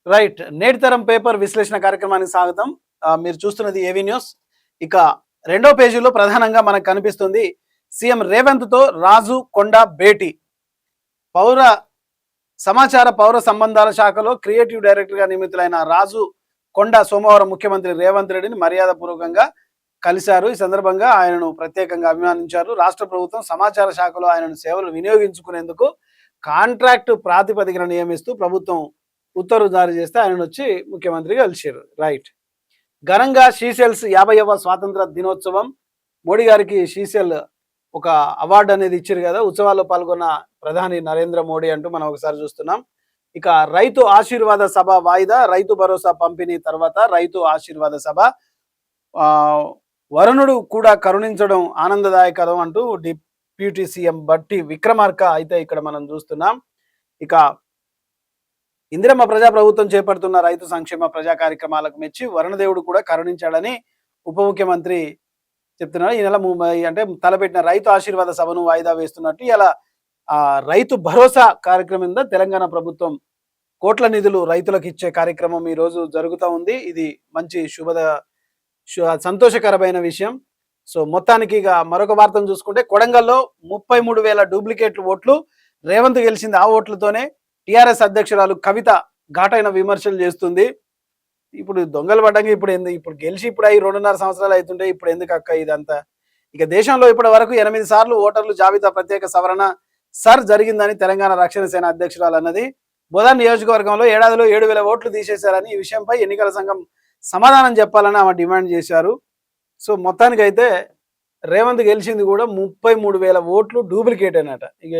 Right. నేటి తరం paper విశ్లేషణ కార్యక్రమానికి స్వాగతం. మీరు చూస్తున్నది ఏవీ న్యూస్. ఇక రెండో పేజీలో ప్రధానంగా మనకు కనిపిస్తుంది సీఎం రేవంత్‌తో రాజు, కొండ భేటీ. పౌర పౌర సంబంధాల శాఖలో క్రియేటివ్ డైరెక్టర్‌గా నియమితులైన రాజు, కొండ సోమవారం ముఖ్యమంత్రి రేవంత్ రెడ్డిని మర్యాదపూర్వకంగా కలిశారు. ఈ సందర్భంగా ఆయనను ప్రత్యేకంగా అభినందించారు. రాష్ట్ర ప్రభుత్వం సమాచార శాఖలో ఆయనను సేవలు వినియోగించుకునేందుకు కాంట్రాక్ట్ ప్రాతిపదికన నియమిస్తూ ప్రభుత్వం ఉత్తర్వులు జారీ చేస్తే ఆయన వచ్చి ముఖ్యమంత్రి కలిసారు. రైట్. ఘనంగా షీసెల్స్ 50వ స్వాతంత్ర దినోత్సవం. మోడీ గారికి షీసెల్ ఒక అవార్డు అనేది ఇచ్చారు కదా. ఉత్సవాల్లో పాల్గొన్న ప్రధాని నరేంద్ర మోడీ అంటూ మనం ఒకసారి చూస్తున్నాం. ఇక రైతు ఆశీర్వాద సభ వాయిదా, రైతు భరోసా పంపిణీ తర్వాత రైతు ఆశీర్వాద సభ. వరుణుడు కూడా కరుణించడం ఆనందదాయకరం అంటూ డిప్యూటీ సీఎం బట్టి విక్రమార్క అయితే ఇక్కడ మనం చూస్తున్నాం. ఇక ఇందిరమ్మ ప్రజా ప్రభుత్వం చేపడుతున్న రైతు సంక్షేమ ప్రజా కార్యక్రమాలకు మెచ్చి వరుణదేవుడు కూడా కరుణించాడని ఉప ముఖ్యమంత్రి చెప్తున్నారు. ఈ నెల అంటే తలపెట్టిన రైతు ఆశీర్వాద సభను వాయిదా వేస్తున్నట్టు ఇలా రైతు భరోసా కార్యక్రమం మీద తెలంగాణ ప్రభుత్వం కోట్ల నిధులు రైతులకు ఇచ్చే కార్యక్రమం ఈ రోజు జరుగుతూ ఉంది. ఇది మంచి సంతోషకరమైన విషయం. సో మొత్తానికి ఇక మరొక వార్తను చూసుకుంటే కొడంగల్లో 33,000 డూప్లికేట్లు ఓట్లు. రేవంత్ గెలిచింది ఆ ఓట్లతోనే. టిఆర్ఎస్ అధ్యక్షురాలు కవిత ఘాటైన విమర్శలు చేస్తుంది. ఇప్పుడు దొంగలు పడ్డంగా ఇప్పుడు గెలిచి ఇప్పుడు 2.5 సంవత్సరాలు అవుతుంటే ఇప్పుడు ఎందుకు అక్క ఇదంతా? ఇక దేశంలో ఇప్పటి వరకు 8 సార్లు ఓటర్లు జాబితా ప్రత్యేక సవరణ జరిగిందని తెలంగాణ రక్షణ సేన అధ్యక్షురాలు అన్నది. బోధన్ నియోజకవర్గంలో ఏడాదిలో 7,000 ఓట్లు తీసేశారని ఈ విషయంపై ఎన్నికల సంఘం సమాధానం చెప్పాలని ఆమె డిమాండ్ చేశారు. సో మొత్తానికైతే రేవంత్ గెలిచింది కూడా 33,000 ఓట్లు డూప్లికేట్ అన్నట. ఇక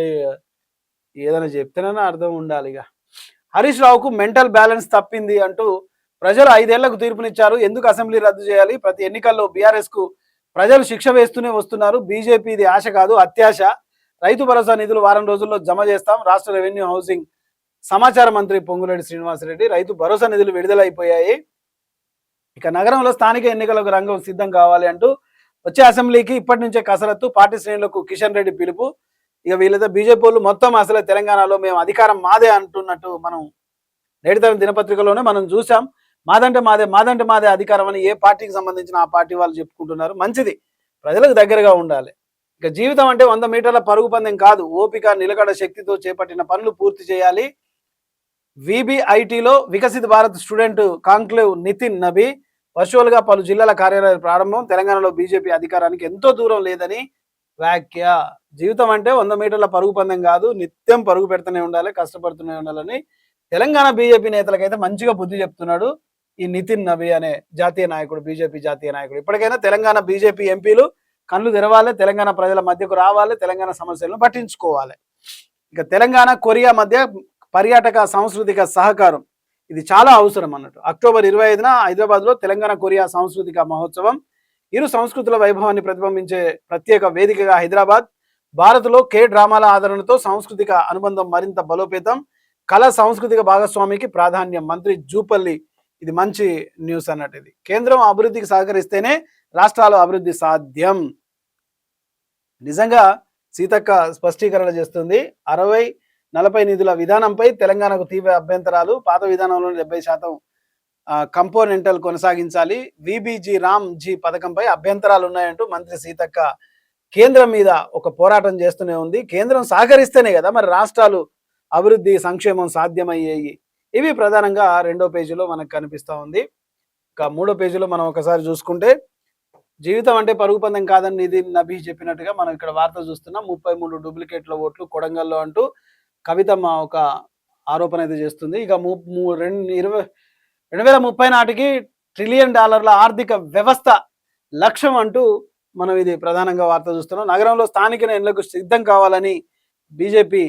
ఏదైనా చెప్తేనైనా అర్థం ఉండాలి. ఇక హరీష్ రావుకు మెంటల్ బ్యాలెన్స్ తప్పింది అంటూ ప్రజలు 5 ఏళ్లకు తీర్పునిచ్చారు. ఎందుకు అసెంబ్లీ రద్దు చేయాలి? ప్రతి ఎన్నికల్లో బీఆర్ఎస్ కు ప్రజలు శిక్ష వేస్తూనే వస్తున్నారు. బీజేపీది ఆశ కాదు అత్యాశ. రైతు భరోసా నిధులు వారం రోజుల్లో జమ చేస్తాం. రాష్ట్ర రెవెన్యూ హౌసింగ్ సమాచార మంత్రి పొంగులేటి శ్రీనివాసరెడ్డి. రైతు భరోసా నిధులు విడుదలైపోయాయి. ఇక నగరంలో స్థానిక ఎన్నికలకు రంగం సిద్ధం కావాలి అంటూ వచ్చే అసెంబ్లీకి ఇప్పటి నుంచే కసరత్తు. పార్టీ శ్రేణులకు కిషన్ రెడ్డి పిలుపు. ఇక వీళ్ళతో బీజేపీ వాళ్ళు మొత్తం అసలే తెలంగాణలో మేము అధికారం మాదే అంటున్నట్టు మనం నేటితరం దినపత్రికలోనే మనం చూసాం. మాదంటే మాదే అధికారం అని ఏ పార్టీకి సంబంధించిన ఆ పార్టీ వాళ్ళు చెప్పుకుంటున్నారు. మంచిది, ప్రజలకు దగ్గరగా ఉండాలి. ఇక జీవితం అంటే 100 మీటర్ల పరుగు పందెం కాదు. ఓపిక నిలకడ శక్తితో చేపట్టిన పనులు పూర్తి చేయాలి. విబిఐటిలో Viksit Bharat student conclave Nitin Nabi. Virtual గా పలు జిల్లాల కార్యాలయాల ప్రారంభం. తెలంగాణలో బీజేపీ అధికారానికి ఎంతో దూరం లేదని వ్యాఖ్య. జీవితం అంటే 100 మీటర్ల పరుగు పందెం కాదు, నిత్యం పరుగు పెడుతూనే ఉండాలి, కష్టపడుతూనే ఉండాలని తెలంగాణ బీజేపీ నేతలకైతే మంచిగా బుద్ధి చెప్తున్నాడు ఈ నితిన్ నబీ అనే జాతీయ నాయకుడు, బీజేపీ జాతీయ నాయకుడు. ఇప్పటికైనా తెలంగాణ బీజేపీ ఎంపీలు కళ్ళు తెరవాలి, తెలంగాణ ప్రజల మధ్యకు రావాలి, తెలంగాణ సమస్యలను పట్టించుకోవాలి. ఇక తెలంగాణ కొరియా మధ్య పర్యాటక సాంస్కృతిక సహకారం ఇది చాలా అవసరం అన్నట్టు. అక్టోబర్ 25న హైదరాబాద్లో తెలంగాణ కొరియా సాంస్కృతిక మహోత్సవం. ఇరు సంస్కృతుల వైభవాన్ని ప్రతిబింబించే ప్రత్యేక వేదికగా హైదరాబాద్. భారత్లో డ్రామాల ఆదరణతో సాంస్కృతిక అనుబంధం మరింత బలోపేతం. కళ సాంస్కృతిక భాగస్వామికి ప్రాధాన్యం. మంత్రి జూపల్లి. ఇది మంచి న్యూస్ అన్నట్టు. ఇది కేంద్రం అభివృద్ధికి సహకరిస్తేనే రాష్ట్రాల అభివృద్ధి సాధ్యం. నిజంగా సీతక్క స్పష్టీకరణ చేస్తుంది. 60-40 నిధుల విధానంపై తెలంగాణకు తీవ్ర అభ్యంతరాలు. పాత విధానంలో 70% కంపోనెంటల్ కొనసాగించాలి. విబిజీ రామ్ జీ పథకంపై అభ్యంతరాలు ఉన్నాయంటూ మంత్రి సీతక్క కేంద్రం మీద ఒక పోరాటం చేస్తూనే ఉంది. కేంద్రం సహకరిస్తేనే కదా మరి రాష్ట్రాలు అభివృద్ధి సంక్షేమం సాధ్యమయ్యేవి. ఇవి ప్రధానంగా రెండో పేజీలో మనకు కనిపిస్తూ ఉంది. ఇక మూడో పేజీలో మనం ఒకసారి చూసుకుంటే జీవితం అంటే పరుగు పందెం కాదని నితిన్ నబీ చెప్పినట్టుగా మనం ఇక్కడ వార్త చూస్తున్నాం. 33 డూప్లికేట్ల ఓట్లు కొడంగల్లో అంటూ కవితమ్మ ఒక ఆరోపణ అయితే చేస్తుంది. ఇక 2030 నాటికి $1 ట్రిలియన్ ఆర్థిక వ్యవస్థ లక్ష్యం అంటూ మనం ఇది ప్రధానంగా వార్త చూస్తున్నాం. నగరంలో స్థానిక ఎన్నికలకు సిద్ధం కావాలని బీజేపీ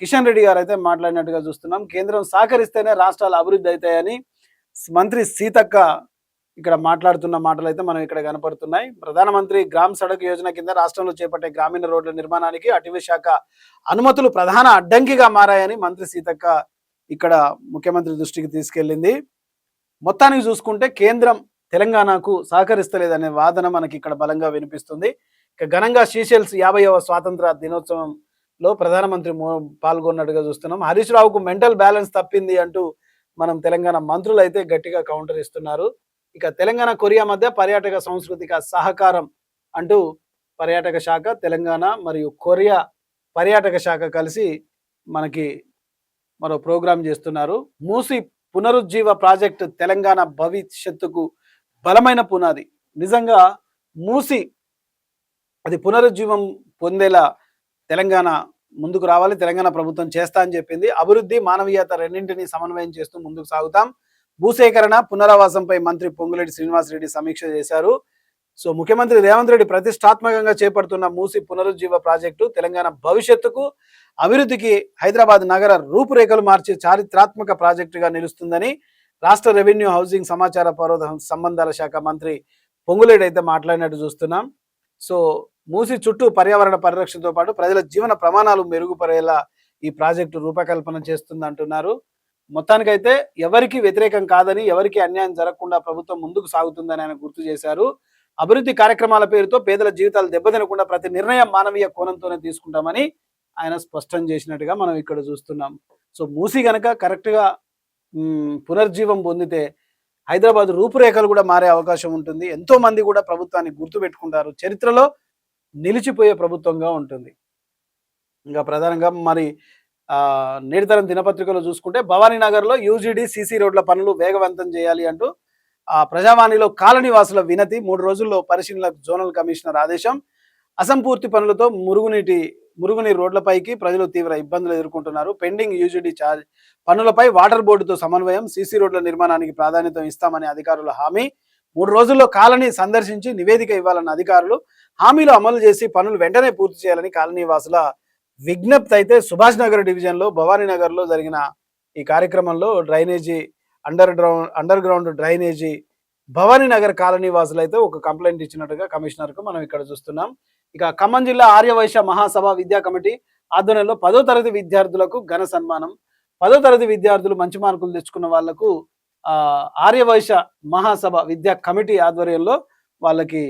కిషన్ రెడ్డి గారు అయితే మాట్లాడినట్టుగా చూస్తున్నాం. కేంద్రం సహకరిస్తేనే రాష్ట్రాలు అభివృద్ధి అవుతాయని మంత్రి సీతక్క ఇక్కడ మాట్లాడుతున్న మాటలు అయితే మనం ఇక్కడ కనపడుతున్నాయి. ప్రధానమంత్రి గ్రామ్ సడక్ యోజన కింద రాష్ట్రంలో చేపట్టే గ్రామీణ రోడ్ల నిర్మాణానికి అటవీ శాఖ అనుమతులు ప్రధాన అడ్డంకిగా మారాయని మంత్రి సీతక్క ఇక్కడ ముఖ్యమంత్రి దృష్టికి తీసుకెళ్లింది. మొత్తానికి చూసుకుంటే కేంద్రం తెలంగాణకు సహకరిస్తలేదనే వాదన మనకి ఇక్కడ బలంగా వినిపిస్తుంది. ఇక ఘనంగా షీషెల్స్ 50వ స్వాతంత్ర దినోత్సవంలో ప్రధానమంత్రి పాల్గొన్నట్టుగా చూస్తున్నాం. హరీష్ రావుకు మెంటల్ బ్యాలెన్స్ తప్పింది అంటూ మనం తెలంగాణ మంత్రులు అయితే గట్టిగా కౌంటర్ ఇస్తున్నారు. ఇక తెలంగాణ కొరియా మధ్య పర్యాటక సాంస్కృతిక సహకారం అంటూ పర్యాటక శాఖ తెలంగాణ మరియు కొరియా పర్యాటక శాఖ కలిసి మనకి మరో ప్రోగ్రాం చేస్తున్నారు. మూసి పునరుజ్జీవ ప్రాజెక్టు తెలంగాణ భవిష్యత్తుకు బలమైన పునాది. నిజంగా మూసి అది పునరుజ్జీవం పొందేలా తెలంగాణ ముందుకు రావాలి. తెలంగాణ ప్రభుత్వం చేస్తా అని చెప్పింది. అభివృద్ధి, మానవీయత రెండింటినీ సమన్వయం చేస్తూ ముందుకు సాగుతాం. భూసేకరణ, పునరావాసంపై మంత్రి పొంగులేటి శ్రీనివాసరెడ్డి సమీక్ష చేశారు. సో ముఖ్యమంత్రి రేవంత్ రెడ్డి ప్రతిష్టాత్మకంగా చేపడుతున్న మూసి పునరుజ్జీవ ప్రాజెక్టు తెలంగాణ భవిష్యత్తుకు, అభివృద్ధికి హైదరాబాద్ నగర రూపురేఖలు మార్చే చారిత్రాత్మక ప్రాజెక్టుగా నిలుస్తుందని రాష్ట్ర రెవెన్యూ, హౌసింగ్, సమాచార పౌర సంబంధాల శాఖ మంత్రి పొంగులేటి అయితే మాట్లాడినట్టు చూస్తున్నాం. సో మూసి చుట్టూ పర్యావరణ పరిరక్షణతో పాటు ప్రజల జీవన ప్రమాణాలు మెరుగుపడేలా ఈ ప్రాజెక్టు రూపకల్పన చేస్తుంది అంటున్నారు. మొత్తానికైతే ఎవరికి వ్యతిరేకం కాదని, ఎవరికి అన్యాయం జరగకుండా ప్రభుత్వం ముందుకు సాగుతుందని ఆయన గుర్తు చేశారు. అభివృద్ధి కార్యక్రమాల పేరుతో పేదల జీవితాలు దెబ్బతినకుండా ప్రతి నిర్ణయం మానవీయ కోణంతోనే తీసుకుంటామని ఆయన స్పష్టం చేసినట్టుగా మనం ఇక్కడ చూస్తున్నాం. సో మూసి గనక కరెక్ట్గా పునర్జీవం పొందితే హైదరాబాద్ రూపురేఖలు కూడా మారే అవకాశం ఉంటుంది. ఎంతో మంది కూడా ప్రభుత్వాన్ని గుర్తుపెట్టుకుంటారు. చరిత్రలో నిలిచిపోయే ప్రభుత్వంగా ఉంటుంది. ఇంకా ప్రధానంగా మరి నేటితరం దినపత్రికలో చూసుకుంటే భవానీ నగర్లో యూజీడీ సీసీ రోడ్ల పనులు వేగవంతం చేయాలి అంటూ ప్రజావాణిలో కాలనీ వాసుల వినతి. 3 రోజుల్లో పరిశీలనకు జోనల్ కమిషనర్ ఆదేశం. అసంపూర్తి పనులతో మురుగునీరు రోడ్లపైకి ప్రజలు తీవ్ర ఇబ్బందులు ఎదుర్కొంటున్నారు. పెండింగ్ యూజీడీ ఛార్జ్ పనులపై వాటర్ బోర్డుతో సమన్వయం, సీసీ రోడ్ల నిర్మాణానికి ప్రాధాన్యత ఇస్తామని అధికారుల హామీ. 3 రోజుల్లో కాలనీ సందర్శించి నివేదిక ఇవ్వాలన్న అధికారులు. హామీలు అమలు చేసి పనులు వెంటనే పూర్తి చేయాలని కాలనీ వాసుల విజ్ఞప్తి. అయితే సుభాష్ నగర్ డివిజన్లో భవానీ నగర్లో జరిగిన ఈ కార్యక్రమంలో drainage under ground drainage Bhavani Nagar colony వాసులు అయితే ఒక కంప్లైంట్ ఇచ్చినట్టుగా కమిషనర్కు మనం ఇక్కడ చూస్తున్నాం. ఇక ఖమ్మం జిల్లా ఆర్యవైశ్య మహాసభ విద్యా కమిటీ ఆధ్వర్యంలో 10వ తరగతి విద్యార్థులకు ఘన సన్మానం. 10వ తరగతి విద్యార్థులు మంచి మార్కులు తెచ్చుకున్న వాళ్లకు ఆర్యవైశ్య మహాసభ విద్యా కమిటీ ఆధ్వర్యంలో వాళ్ళకి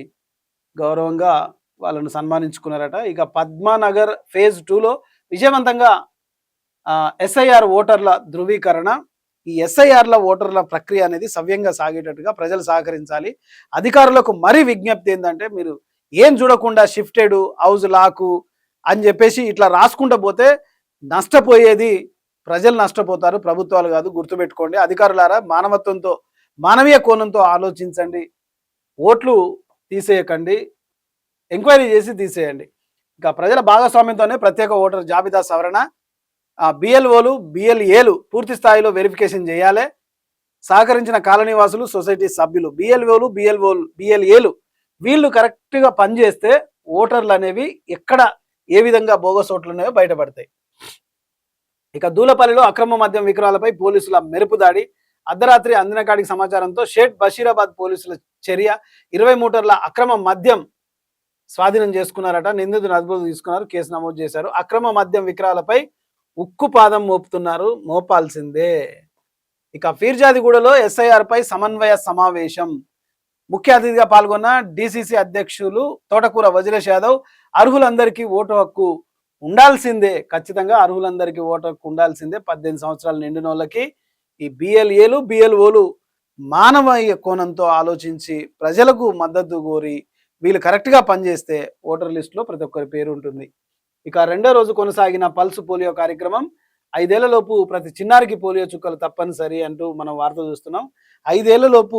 గౌరవంగా వాళ్ళను సన్మానించుకున్నారట. ఇక పద్మానగర్ ఫేజ్ 2లో విజయవంతంగా ఎస్ఐఆర్ ఓటర్ల ధృవీకరణ. ఈ ఎస్ఐఆర్ల ఓటర్ల ప్రక్రియ అనేది సవ్యంగా సాగేటట్టుగా ప్రజలు సహకరించాలి. అధికారులకు మరీ విజ్ఞప్తి ఏంటంటే, మీరు ఏం చూడకుండా షిఫ్టెడ్ హౌస్ లాకు అని చెప్పేసి ఇట్లా రాసుకుంటూ పోతే నష్టపోయేది ప్రజలు నష్టపోతారు, ప్రభుత్వాలు కాదు. గుర్తుపెట్టుకోండి. అధికారులారా, మానవత్వంతో, మానవీయ కోణంతో ఆలోచించండి. ఓట్లు తీసేయకండి, ఎంక్వైరీ చేసి తీసేయండి. ఇంకా ప్రజల భాగస్వామ్యంతోనే ప్రత్యేక ఓటర్ జాబితా సవరణ. బిఎల్ఓలు, బిఎల్ఏలు పూర్తి స్థాయిలో వెరిఫికేషన్ చేయాలి. సహకరించిన కాలనీవాసులు, సొసైటీ సభ్యులు, బిఎల్ఓలు, బిఎల్ఏలు వీళ్ళు కరెక్ట్గా పనిచేస్తే ఓటర్లు అనేవి ఎక్కడ ఏ విధంగా బోగస్ ఓట్లు ఉన్నాయో బయటపడతాయి. ఇక దూలపల్లిలో అక్రమ మద్యం విక్రయాలపై పోలీసుల మెరుపు దాడి. అర్ధరాత్రి అందిన కాడికి సమాచారంతో షేట్ బషీరాబాద్ పోలీసుల చర్య. 20 మూటర్ల అక్రమ మద్యం స్వాధీనం చేసుకున్నారట. నిందితులను అదుపులోకి తీసుకున్నారు, కేసు నమోదు చేశారు. అక్రమ మద్యం విక్రయాలపై ఉక్కుపాదం మోపుతున్నారు, మోపాల్సిందే. ఇక ఫీర్జాదిగూడలో ఎస్ఐఆర్ పై సమన్వయ సమావేశం. ముఖ్య అతిథిగా పాల్గొన్న డిసిసి అధ్యక్షులు తోటకూర వజ్రేష్ యాదవ్ అర్హులందరికీ ఓటు హక్కు ఉండాల్సిందే, ఖచ్చితంగా అర్హులందరికీ ఓటు హక్కు ఉండాల్సిందే. 18 సంవత్సరాలు నిండిన వాళ్ళకి ఈ బిఎల్ఏలు, బిఎల్ఓలు మానవీయ కోణంతో ఆలోచించి ప్రజలకు మద్దతు కోరి వీళ్ళు కరెక్ట్గా పనిచేస్తే ఓటర్ లిస్టులో ప్రతి ఒక్కరి పేరు ఉంటుంది. ఇక 2వ రోజు కొనసాగిన పల్స్ పోలియో కార్యక్రమం. 5 ఏళ్లలోపు ప్రతి చిన్నారికి పోలియో చుక్కలు తప్పనిసరి అంటూ మనం వార్త చూస్తున్నాం. 5 ఏళ్లలోపు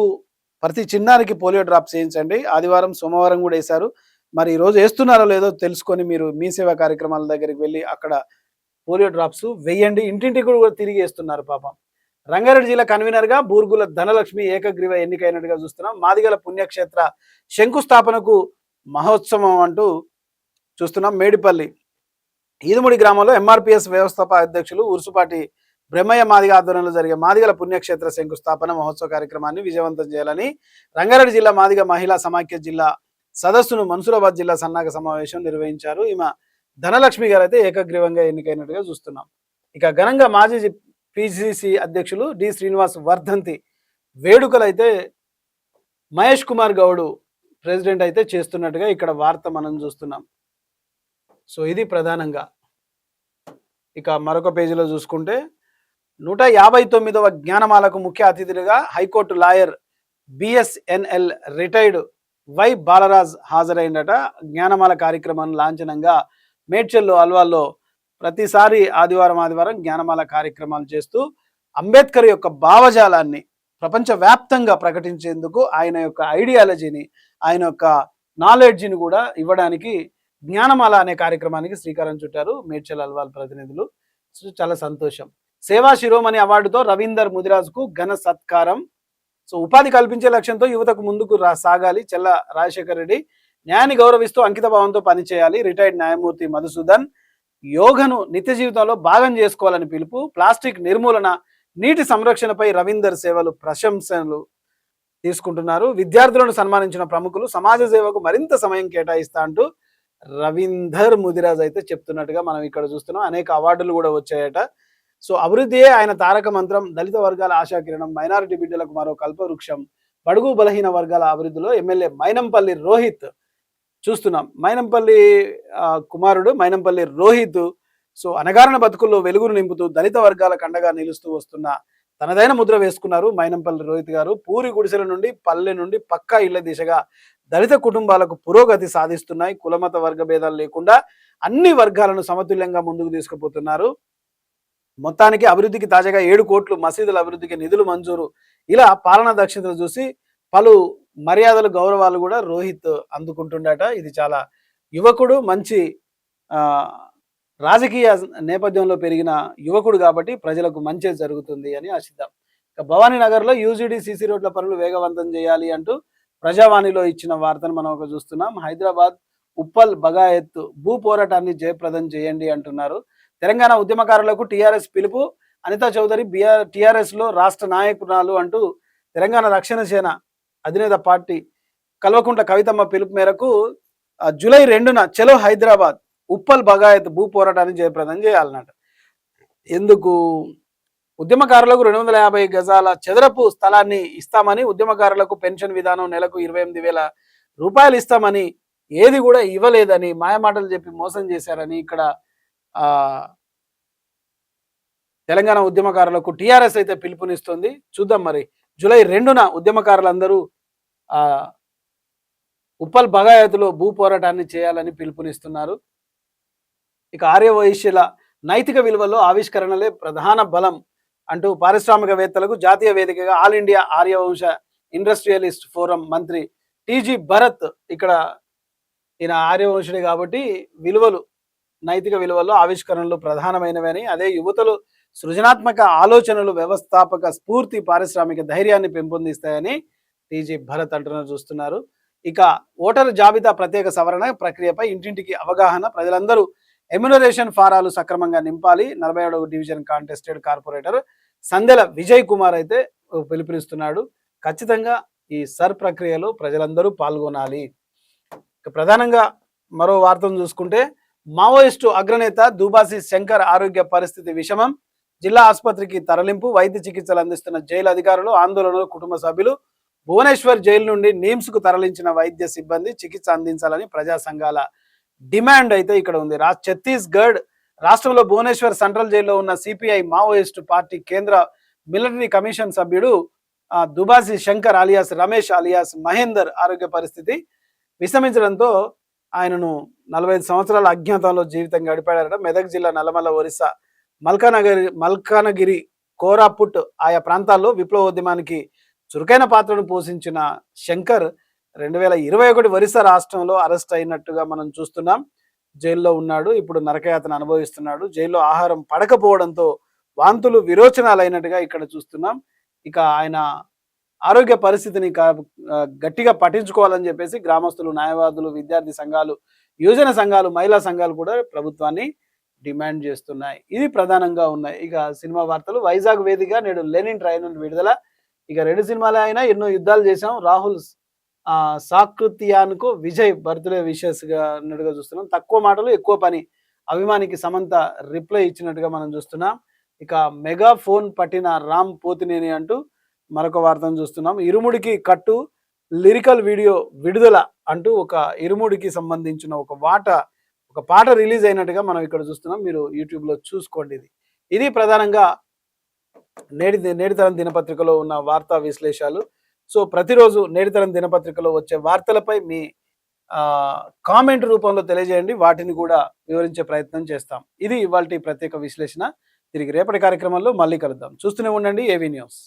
ప్రతి చిన్నారికి పోలియో డ్రాప్స్ వేయించండి. ఆదివారం, సోమవారం కూడా వేశారు. మరి ఈరోజు వేస్తున్నారో లేదో తెలుసుకొని మీరు మీ సేవా కార్యక్రమాల దగ్గరికి వెళ్ళి అక్కడ పోలియో డ్రాప్స్ వేయండి. ఇంటింటికి కూడా తిరిగి వేస్తున్నారు పాపం. రంగారెడ్డి జిల్లా కన్వీనర్గా బూర్గుల ధనలక్ష్మి ఏకగ్రీవ ఎన్నికైనట్టుగా చూస్తున్నాం. మాదిగల పుణ్యక్షేత్ర శంకుస్థాపనకు మహోత్సవం అంటూ చూస్తున్నాం. మేడిపల్లి ఈదుముడి గ్రామంలో ఎంఆర్పిఎస్ వ్యవస్థాపక అధ్యక్షులు ఉరుసుపాటి బ్రహ్మయ్య మాదిగ ఆధ్వర్యంలో జరిగే మాదిగల పుణ్యక్షేత్ర శంకుస్థాపన మహోత్సవ కార్యక్రమాన్ని విజయవంతం చేయాలని రంగారెడ్డి జిల్లా మాదిగ మహిళా సమాఖ్య జిల్లా సదస్సును మన్సూరాబాద్ జిల్లా సన్నాహక సమావేశం నిర్వహించారు. ఈమె ధనలక్ష్మి గారు అయితే ఏకగ్రీవంగా ఎన్నికైనట్టుగా చూస్తున్నాం. ఇక ఘనంగా మాజీ పిసిసి అధ్యక్షులు డి శ్రీనివాస్ వర్ధంతి వేడుకలు అయితే మహేష్ కుమార్ గౌడ్ ప్రెసిడెంట్ అయితే చేస్తున్నట్టుగా ఇక్కడ వార్త మనం చూస్తున్నాం. సో ఇది ప్రధానంగా. ఇక మరొక పేజీలో చూసుకుంటే 159వ జ్ఞానమాలకు ముఖ్య అతిథులుగా high court lawyer BSNL retired Y Balraj హాజరైందట. జ్ఞానమాల కార్యక్రమం లాంఛనంగా మేడ్చల్లో అల్వాల్లో ప్రతిసారి ఆదివారం జ్ఞానమాల కార్యక్రమాలు చేస్తూ అంబేద్కర్ యొక్క భావజాలాన్ని ప్రపంచవ్యాప్తంగా ప్రకటించేందుకు ఆయన యొక్క ఐడియాలజీని, ఆయన యొక్క నాలెడ్జ్ని కూడా ఇవ్వడానికి జ్ఞానమాల అనే కార్యక్రమానికి శ్రీకారం చుట్టారు మేడ్చల్ అల్వాల్ ప్రతినిధులు. చాలా సంతోషం. సేవా శిరోమణి అవార్డుతో రవీందర్ ముదిరాజుకు ఘన సత్కారం. ఉపాధి కల్పించే లక్ష్యంతో యువతకు ముందుకు సాగాలి. చెల్ల రాజశేఖర్ రెడ్డి న్యాయాన్ని గౌరవిస్తూ అంకిత భావంతో పనిచేయాలి. రిటైర్డ్ న్యాయమూర్తి మధుసూదన్ యోగను నిత్య జీవితంలో భాగం చేసుకోవాలని పిలుపు. ప్లాస్టిక్ నిర్మూలన, నీటి సంరక్షణపై రవీందర్ సేవలు ప్రశంసలు తీసుకుంటున్నారు. విద్యార్థులను సన్మానించిన ప్రముఖులు సమాజ సేవకు మరింత సమయం కేటాయిస్తా అంటూ రవీందర్ ముదిరాజ్ అయితే చెప్తున్నట్టుగా మనం ఇక్కడ చూస్తున్నాం. అనేక అవార్డులు కూడా వచ్చాయట. అభివృద్ధియే ఆయన తారక మంత్రం. దళిత వర్గాల ఆశాకిరణం, మైనారిటీ బిడ్డలకు మరో కల్పవృక్షం. బడుగు బలహీన వర్గాల అభివృద్ధిలో ఎమ్మెల్యే మైనంపల్లి రోహిత్ చూస్తున్నాం. మైనంపల్లి కుమారుడు మైనంపల్లి రోహిత్ అనగారిన బతుకుల్లో వెలుగును నింపుతూ దళిత వర్గాలకు అండగా నిలుస్తూ వస్తున్న తనదైన ముద్ర వేసుకున్నారు మైనంపల్లి రోహిత్ గారు. పూరి గుడిసెల నుండి పల్లె నుండి పక్కా ఇళ్ల దిశగా దళిత కుటుంబాలకు పురోగతి సాధిస్తున్నాయి. కులమత వర్గ భేదాలు లేకుండా అన్ని వర్గాలను సమతుల్యంగా ముందుకు తీసుకుపోతున్నారు. మొత్తానికి అభివృద్ధికి తాజాగా 7 కోట్లు, మసీదుల అభివృద్ధికి నిధులు మంజూరు. ఇలా పాలనా దక్షతలు చూసి పలు మర్యాదలు, గౌరవాలు కూడా రోహిత్ అందుకుంటుండట. ఇది చాలా యువకుడు, మంచి రాజకీయ నేపథ్యంలో పెరిగిన యువకుడు కాబట్టి ప్రజలకు మంచి జరుగుతుంది అని ఆశిద్దాం. భవానీ నగర్లో యూజీడీ సీసీ రోడ్ల పనులు వేగవంతం చేయాలి అంటూ ప్రజావాణిలో ఇచ్చిన వార్తను మనం ఒక చూస్తున్నాం. హైదరాబాద్ ఉప్పల్ బగాయత్ భూ పోరాటాన్ని జయప్రదం చేయండి అంటున్నారు. తెలంగాణ ఉద్యమకారులకు టీఆర్ఎస్ పిలుపు. అనితా చౌదరి టీఆర్ఎస్ లో రాష్ట్ర నాయకురాలు అంటూ తెలంగాణ రక్షణ సేన అధినేత పార్టీ కల్వకుంట్ల కవితమ్మ పిలుపు మేరకు జూలై 2న చలో హైదరాబాద్ ఉప్పల్ బగాయత్ భూ పోరాటాన్ని జయప్రదం చేయాలన్నట. ఎందుకు? ఉద్యమకారులకు 250 గజాల చదరపు స్థలాన్ని ఇస్తామని, ఉద్యమకారులకు పెన్షన్ విధానం నెలకు 28,000 రూపాయలు ఇస్తామని ఏది కూడా ఇవ్వలేదని మాయమాటలు చెప్పి మోసం చేశారని ఇక్కడ తెలంగాణ ఉద్యమకారులకు టీఆర్ఎస్ అయితే పిలుపునిస్తుంది. చూద్దాం మరి జూలై 2న ఉద్యమకారులందరూ ఉప్పల్ బగాయత్లో భూ పోరాటాన్ని చేయాలని పిలుపునిస్తున్నారు. ఇక ఆర్యవైశ్యుల నైతిక విలువల్లో ఆవిష్కరణలే ప్రధాన బలం అంటూ పారిశ్రామికవేత్తలకు జాతీయ వేదికగా ఆల్ ఇండియా ఆర్యవంశ ఇండస్ట్రియలిస్ట్ ఫోరం మంత్రి టీజీ భరత్, ఇక్కడ ఈయన ఆర్యవంశుడే కాబట్టి విలువలు, నైతిక విలువల్లో ఆవిష్కరణలు ప్రధానమైనవని, అదే యువతలు సృజనాత్మక ఆలోచనలు, వ్యవస్థాపక స్ఫూర్తి, పారిశ్రామిక ధైర్యాన్ని పెంపొందిస్తాయని టీజీ భరత్ అంటున్నారు. చూస్తున్నారు. ఇక ఓటరు జాబితా ప్రత్యేక సవరణ ప్రక్రియపై ఇంటింటికి అవగాహన, ప్రజలందరూ ఎమ్యునరేషన్ ఫారాలు సక్రమంగా నింపాలి. 47వ division contested corporator Sandela Vijay Kumar అయితే పిలుపునిస్తున్నాడు. ఖచ్చితంగా ఈ సర్ ప్రక్రియలో ప్రజలందరూ పాల్గొనాలి. ప్రధానంగా మరో వార్తను చూసుకుంటే, మావోయిస్టు అగ్రనేత దుబాసి శంకర్ ఆరోగ్య పరిస్థితి విషమం. జిల్లా ఆసుపత్రికి తరలింపు. వైద్య చికిత్సలు అందిస్తున్న జైలు అధికారులు, ఆందోళనలు కుటుంబ సభ్యులు. భువనేశ్వర్ జైలు నుండి నిమ్స్కు తరలించిన వైద్య సిబ్బంది చికిత్స అందించాలని ప్రజా సంఘాల డిమాండ్ అయితే ఇక్కడ ఉంది. ఛత్తీస్గఢ్ రాష్ట్రంలో భువనేశ్వర్ సెంట్రల్ జైల్లో ఉన్న సిపిఐ మావోయిస్టు పార్టీ కేంద్ర మిలిటరీ కమిషన్ సభ్యుడు దుబాసి శంకర్ అలియాస్ రమేష్ అలియాస్ మహేందర్ ఆరోగ్య పరిస్థితి విషమించడంతో ఆయనను 45 సంవత్సరాల అజ్ఞాతంలో జీవితం గడిపాడట. మెదక్ జిల్లా నల్లమల్ల, ఒరిస్సా, మల్కానగిరి, కోరాపుట్ ఆయా ప్రాంతాల్లో విప్లవోద్యమానికి చురుకైన పాత్రను పోషించిన శంకర్ 2021 ఒరిస్సా రాష్ట్రంలో అరెస్ట్ అయినట్టుగా మనం చూస్తున్నాం. జైల్లో ఉన్నాడు. ఇప్పుడు నరకయాతన అనుభవిస్తున్నాడు. జైల్లో ఆహారం పడకపోవడంతో వాంతులు, విరోచనాలు అయినట్టుగా ఇక్కడ చూస్తున్నాం. ఇక ఆయన ఆరోగ్య పరిస్థితిని గట్టిగా పట్టించుకోవాలని చెప్పేసి గ్రామస్తులు, న్యాయవాదులు, విద్యార్థి సంఘాలు, యువజన సంఘాలు, మహిళా సంఘాలు కూడా ప్రభుత్వాన్ని డిమాండ్ చేస్తున్నాయి. ఇది ప్రధానంగా ఉన్నాయి. ఇక సినిమా వార్తలు. వైజాగ్ వేదిక నేడు లెనిన్ ట్రైలర్ విడుదల. ఇక 2 సినిమాలే అయినా ఎన్నో యుద్ధాలు చేశాం. రాహుల్ సాకృత్యాన్కు విజయ్ బర్త్డే విషెస్ గా అన్నట్టుగా చూస్తున్నాం. తక్కువ మాటలు ఎక్కువ పని, అభిమానికి సమంత రిప్లై ఇచ్చినట్టుగా మనం చూస్తున్నాం. ఇక మెగా ఫోన్ పట్టిన రామ్ పోతినేని అంటూ మరొక వార్తను చూస్తున్నాం. ఇరుముడికి కట్టు లిరికల్ వీడియో విడుదల అంటూ ఒక ఇరుముడికి సంబంధించిన ఒక పాట రిలీజ్ అయినట్టుగా మనం ఇక్కడ చూస్తున్నాం. మీరు యూట్యూబ్లో చూసుకోండి. ఇది ప్రధానంగా నేటితరం దినపత్రికలో ఉన్న వార్తా విశ్లేషాలు. సో ప్రతిరోజు నేటితరం దినపత్రికలో వచ్చే వార్తలపై మీ కామెంట్ రూపంలో తెలియజేయండి. వాటిని కూడా వివరించే ప్రయత్నం చేస్తాం. ఇది ఇవాల్టి ప్రత్యేక విశ్లేషణ. తిరిగి రేపటి కార్యక్రమంలో మళ్ళీ కలుద్దాం. చూస్తూనే ఉండండి ఏవీ న్యూస్.